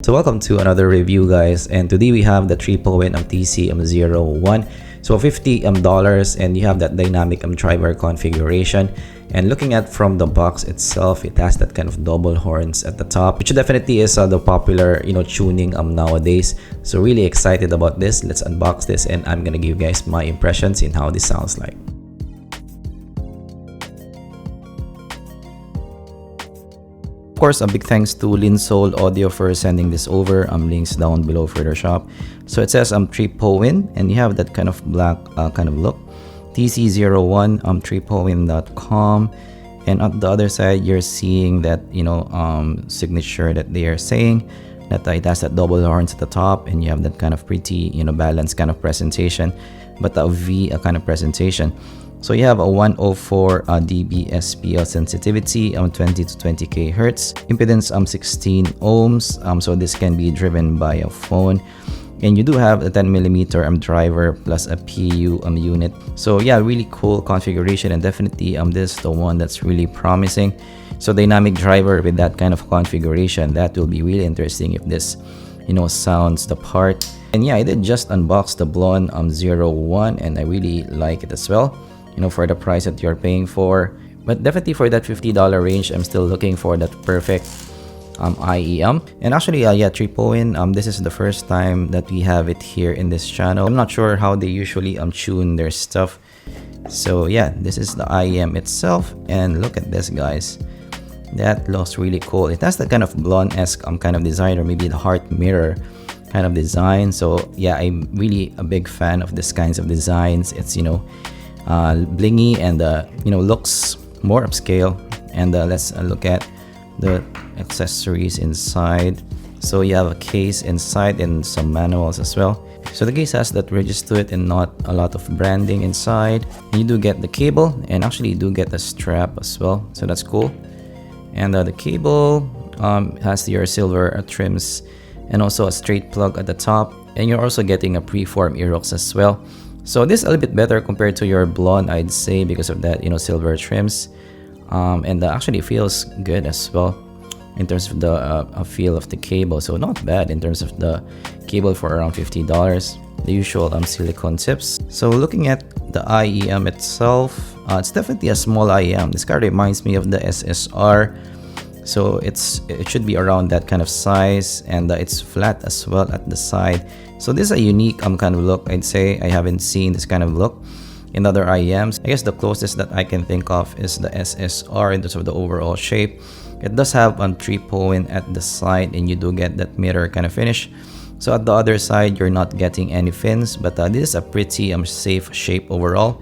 So welcome to another review, guys, and today we have the Tripowin TC01. So $50 and you have that dynamic driver configuration. And looking at from the box itself, it has that kind of double horns at the top, which definitely is the popular tuning nowadays. So really excited about this. Let's unbox this and I'm gonna give you guys my impressions in how this sounds like. Of course, a big thanks to Linsol Audio for sending this over. Links down below for their shop. So it says Tripowin, and you have that kind of black kind of look. TC01 tripowin.com, and on the other side you're seeing that signature that they are saying that it has that double horns at the top, and you have that kind of pretty balanced kind of presentation, but a V kind of presentation. So you have a 104 dB SPL sensitivity, 20 to 20k hertz, impedance 16 ohms. So this can be driven by a phone, and you do have a 10mm driver plus a PU unit. So yeah, really cool configuration, and definitely this is the one that's really promising. So dynamic driver with that kind of configuration, that will be really interesting if this sounds the part. And yeah, I did just unbox the Blon 01, and I really like it as well. For the price that you're paying for, but definitely for that $50 range, I'm still looking for that perfect IEM. And actually yeah, Tripowin, this is the first time that we have it here in this channel. I'm not sure how they usually tune their stuff. So yeah, this is the IEM itself, and look at this, guys. That looks really cool. It has that kind of Blon-esque kind of design, or maybe the heart mirror kind of design. So yeah, I'm really a big fan of this kinds of designs. It's blingy and looks more upscale. And let's look at the accessories inside. So you have a case inside and some manuals as well. So the case has that ridges to it and not a lot of branding inside. You do get the cable, and actually you do get the strap as well, so that's cool. And the cable has your silver trims and also a straight plug at the top, and you're also getting a preform ear hooks as well. So this is a little bit better compared to your Blon, I'd say, because of that silver trims, and actually feels good as well in terms of the feel of the cable. So not bad in terms of the cable for around $50. The usual silicone tips. So looking at the IEM itself, it's definitely a small IEM. This car reminds me of the SSR. So it should be around that kind of size, and it's flat as well at the side. So this is a unique kind of look, I'd say. I haven't seen this kind of look in other IEMs. I guess the closest that I can think of is the SSR in terms of the overall shape. It does have Tripowin at the side, and you do get that mirror kind of finish. So at the other side, you're not getting any fins, but this is a pretty safe shape overall.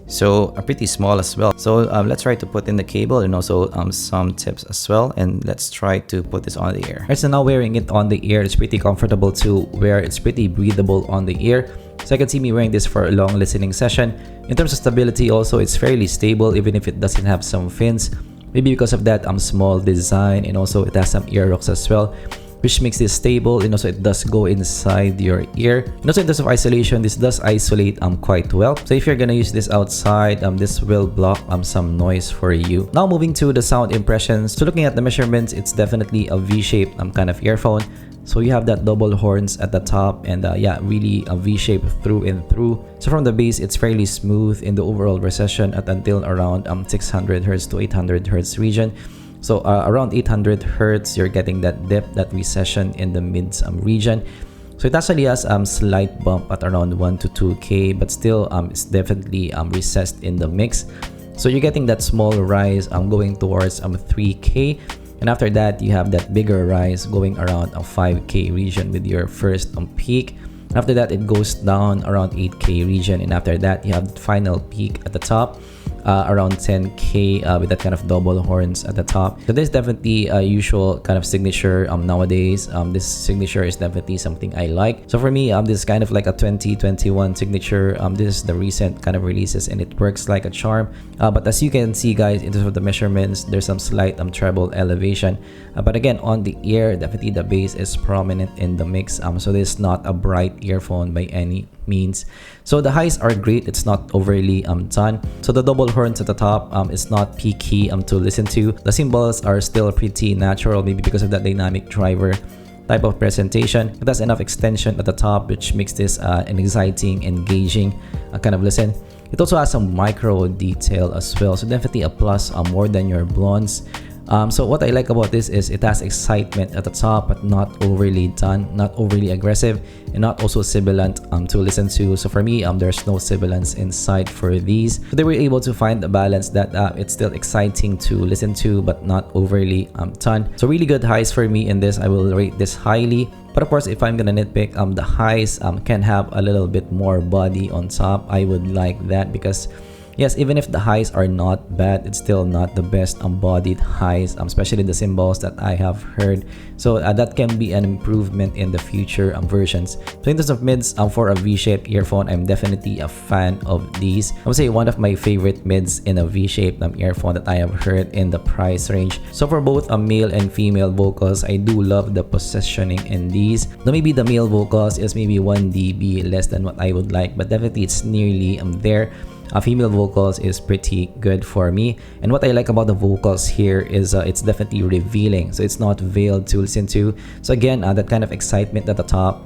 So pretty small as well. So let's try to put in the cable, and also some tips as well, and let's try to put this on the ear. Alright, so now wearing it on the ear, it's pretty comfortable to wear. It's pretty breathable on the ear. So I can see me wearing this for a long listening session. In terms of stability also, it's fairly stable even if it doesn't have some fins. Maybe because of that small design, and also it has some ear hooks as well, which makes this stable, and also it does go inside your ear. And also in terms of isolation, this does isolate quite well. So if you're gonna use this outside, this will block some noise for you. Now moving to the sound impressions. So looking at the measurements, it's definitely a V-shaped kind of earphone. So you have that double horns at the top, and yeah, really a V-shape through and through. So from the bass, it's fairly smooth in the overall recession at until around 600 Hz to 800 Hz region. So around 800 Hz, you're getting that dip, that recession in the mids region. So it actually has slight bump at around 1 to 2k, but still it's definitely recessed in the mix. So you're getting that small rise going towards 3k, and after that you have that bigger rise going around a 5k region with your first peak. After that, it goes down around 8k region, and after that you have the final peak at the top. Around 10k with that kind of double horns at the top. So this is definitely a usual kind of signature nowadays. This signature is definitely something I like. So for me, this is kind of like a 2021 signature. This is the recent kind of releases, and it works like a charm. But as you can see, guys, in terms of the measurements, there's some slight treble elevation. But again, on the ear, definitely the bass is prominent in the mix. So this is not a bright earphone by any means. So the highs are great. It's not overly done. So the double horns at the top is not peaky to listen to. The cymbals are still pretty natural, maybe because of that dynamic driver type of presentation. It has enough extension at the top, which makes this an exciting, engaging kind of listen. It also has some micro detail as well, so definitely a plus more than your Blons. So what I like about this is it has excitement at the top, but not overly done, not overly aggressive, and not also sibilant to listen to. So for me, there's no sibilance inside for these. So they were able to find the balance that it's still exciting to listen to, but not overly done. So really good highs for me in this. I will rate this highly. But of course, if I'm gonna nitpick, the highs can have a little bit more body on top. I would like that because yes, even if the highs are not bad, it's still not the best embodied highs, especially the cymbals that I have heard. So that can be an improvement in the future versions. So in terms of mids, for a V-shaped earphone, I'm definitely a fan of these. I would say one of my favorite mids in a V-shaped earphone that I have heard in the price range. So for both male and female vocals, I do love the positioning in these. Now maybe the male vocals is maybe 1 dB less than what I would like, but definitely it's nearly there. Female vocals is pretty good for me, and what I like about the vocals here is it's definitely revealing, so it's not veiled to listen to. So again, that kind of excitement at the top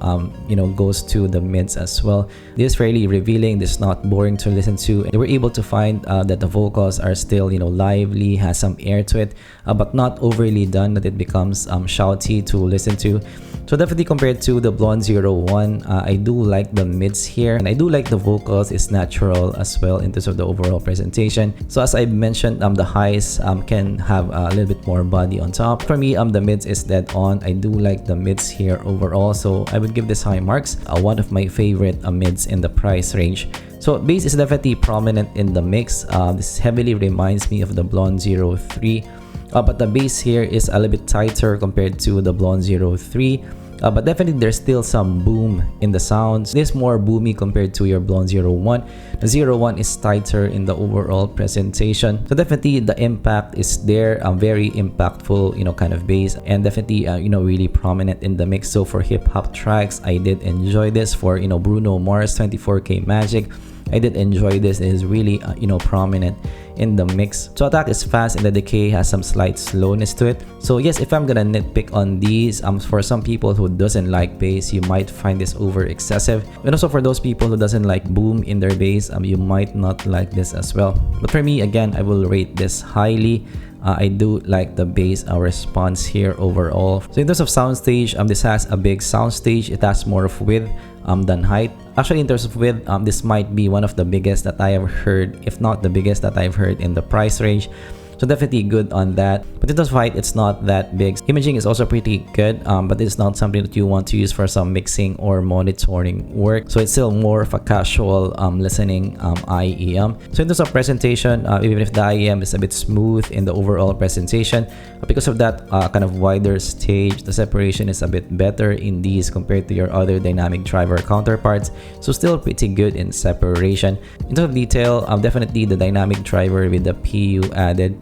goes to the mids as well. This is fairly revealing, this is not boring to listen to. They were able to find that the vocals are still lively, has some air to it, but not overly done that it becomes shouty to listen to. So definitely compared to the Blon 01, I do like the mids here, and I do like the vocals. It's natural as well in terms of the overall presentation. So as I mentioned, the highs can have a little bit more body on top. For me, the mids is dead on. I do like the mids here overall, so I would give this high marks. One of my favorite mids in the price range. So bass is definitely prominent in the mix. This heavily reminds me of the Blon 03. But the bass here is a little bit tighter compared to the Blon 03. But definitely there's still some boom in the sounds. This is more boomy compared to your Blon 01. The 01 is tighter in the overall presentation. So definitely the impact is there, very impactful, kind of bass, and definitely really prominent in the mix. So for hip hop tracks, I did enjoy this. For Bruno Mars 24K Magic, I did enjoy this. It is really prominent in the mix. So attack is fast and the decay has some slight slowness to it. So yes, if I'm gonna nitpick on these, for some people who doesn't like bass, you might find this over excessive. And also for those people who doesn't like boom in their bass, you might not like this as well. But for me, again, I will rate this highly. I do like the bass response here overall. So in terms of soundstage, this has a big soundstage. It has more of width than height. Actually, in terms of width, this might be one of the biggest that I have heard, if not the biggest that I've heard in the price range. So definitely good on that. But in terms of height, it's not that big. Imaging is also pretty good, but it's not something that you want to use for some mixing or monitoring work. So it's still more of a casual listening IEM. So in terms of presentation, even if the IEM is a bit smooth in the overall presentation, because of that kind of wider stage, the separation is a bit better in these compared to your other dynamic driver counterparts. So still pretty good in separation. In terms of detail, definitely the dynamic driver with the PU added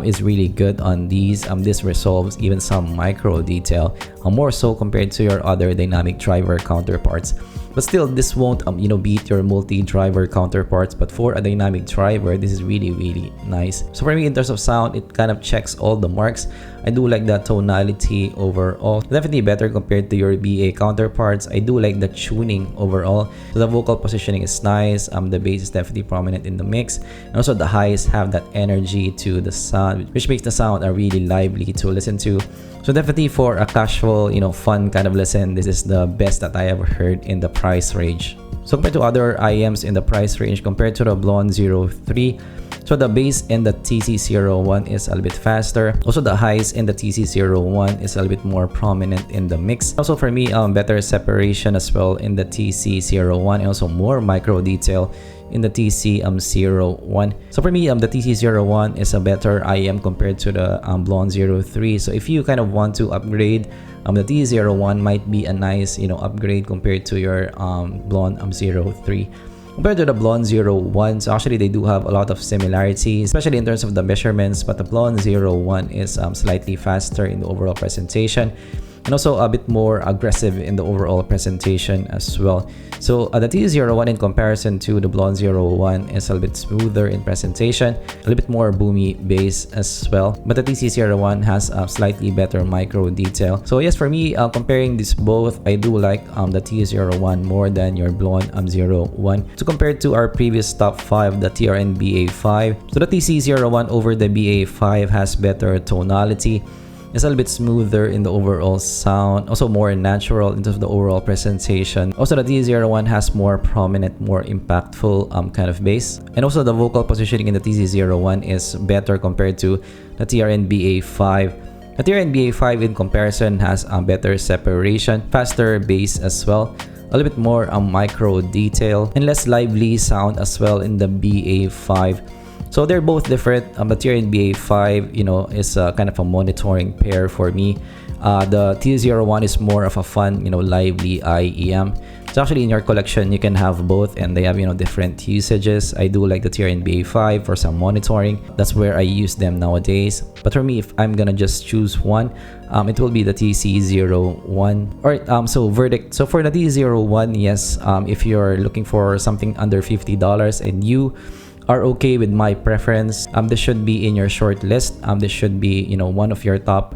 is really good on these. This resolves even some micro detail, more so compared to your other dynamic driver counterparts. But still, this won't beat your multi-driver counterparts. But for a dynamic driver, this is really nice. So for me, in terms of sound, it kind of checks all the marks. I do like the tonality overall. Definitely better compared to your BA counterparts. I do like the tuning overall. So the vocal positioning is nice. The bass is definitely prominent in the mix. And also the highs have that energy to the sound, which makes the sound really lively to listen to. So definitely for a casual, fun kind of listen, this is the best that I ever heard in the price range. So compared to other IEMs in the price range, compared to the Blon 03, so the bass in the TC01 is a little bit faster. Also the highs in the TC01 is a little bit more prominent in the mix. Also for me, better separation as well in the TC01, and also more micro detail in the TC01. So for me, the TC01 is a better IEM compared to the Blon 03. So if you kind of want to upgrade, the TC01 might be a nice upgrade compared to your Blon 03. Compared to the Blon 01, so actually they do have a lot of similarities, especially in terms of the measurements, but the Blon 01 is slightly faster in the overall presentation. and also a bit more aggressive in the overall presentation as well. So the TC01 in comparison to the Blon 01 is a little bit smoother in presentation, a little bit more boomy bass as well, but the TC01 has a slightly better micro detail. So yes, for me, comparing these both, I do like the TC01 more than your Blon 01. So compared to our previous top 5, the TRN BA5, so the TC01 over the BA5 has better tonality. It's a little bit smoother in the overall sound, also more natural in terms of the overall presentation. Also, the TC01 has more prominent, more impactful kind of bass. And also the vocal positioning in the TC01 is better compared to the TRN BA5. The TRN BA5 in comparison has better separation, faster bass as well, a little bit more micro detail, and less lively sound as well in the BA5. So they're both different. The TRN BA5, you know, is kind of a monitoring pair for me. The TC01 is more of a fun, you know, lively IEM. So actually in your collection, you can have both, and they have, you know, different usages. I do like the TRN BA5 for some monitoring. That's where I use them nowadays. But for me, if I'm gonna just choose one, it will be the TC01. Alright, so verdict. So for the TC01, yes, if you're looking for something under $50 and you are okay with my preference, this should be in your short list. This should be, you know, one of your top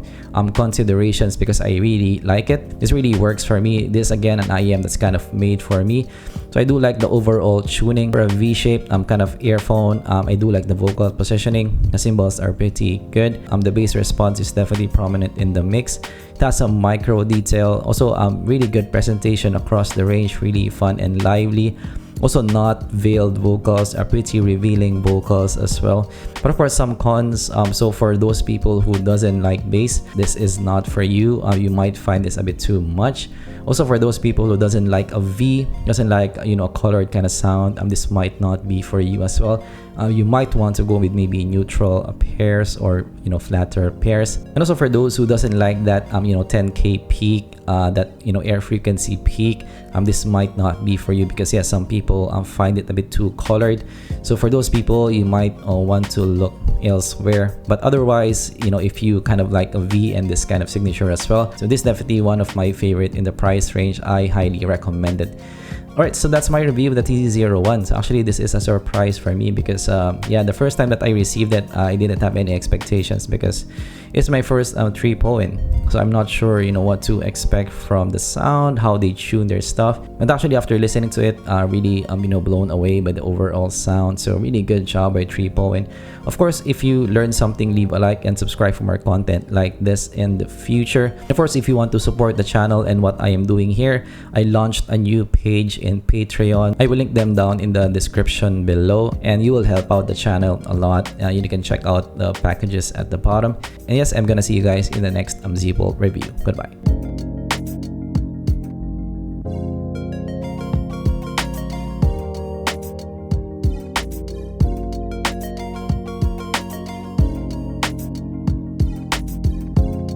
considerations, because I really like it. This really works for me. This again an IEM that's kind of made for me. So I do like the overall tuning for a V-shape kind of earphone. I do like the vocal positioning. The cymbals are pretty good. The bass response is definitely prominent in the mix. It has some micro detail. Also really good presentation across the range, really fun and lively. Also not veiled vocals, are pretty revealing vocals as well. But of course some cons. So for those people who doesn't like bass, this is not for you. You might find this a bit too much. Also for those people who doesn't like a V, doesn't like, you know, a colored kind of sound, this might not be for you as well. You might want to go with maybe neutral pairs or, you know, flatter pairs. And also for those who doesn't like that you know, 10K peak, that, you know, air frequency peak, this might not be for you, because yeah, some people find it a bit too colored. So for those people, you might want to look elsewhere. But otherwise, you know, if you kind of like a V and this kind of signature as well, so this is definitely one of my favorite in the price range. I highly recommend it. Alright, so that's my review of the TC01. So actually, this is a surprise for me because, yeah, the first time that I received it, I didn't have any expectations because it's my first Tripowin. So I'm not sure, you know, what to expect from the sound, how they tune their stuff. But actually, after listening to it, really, you know, blown away by the overall sound. So really good job by Tripowin. Of course, if you learned something, leave a like and subscribe for more content like this in the future. Of course, if you want to support the channel and what I am doing here, I launched a new page in Patreon. I will link them down in the description below, and you will help out the channel a lot. You can check out the packages at the bottom. And yes, I'm gonna see you guys in the next zpolt review. Goodbye.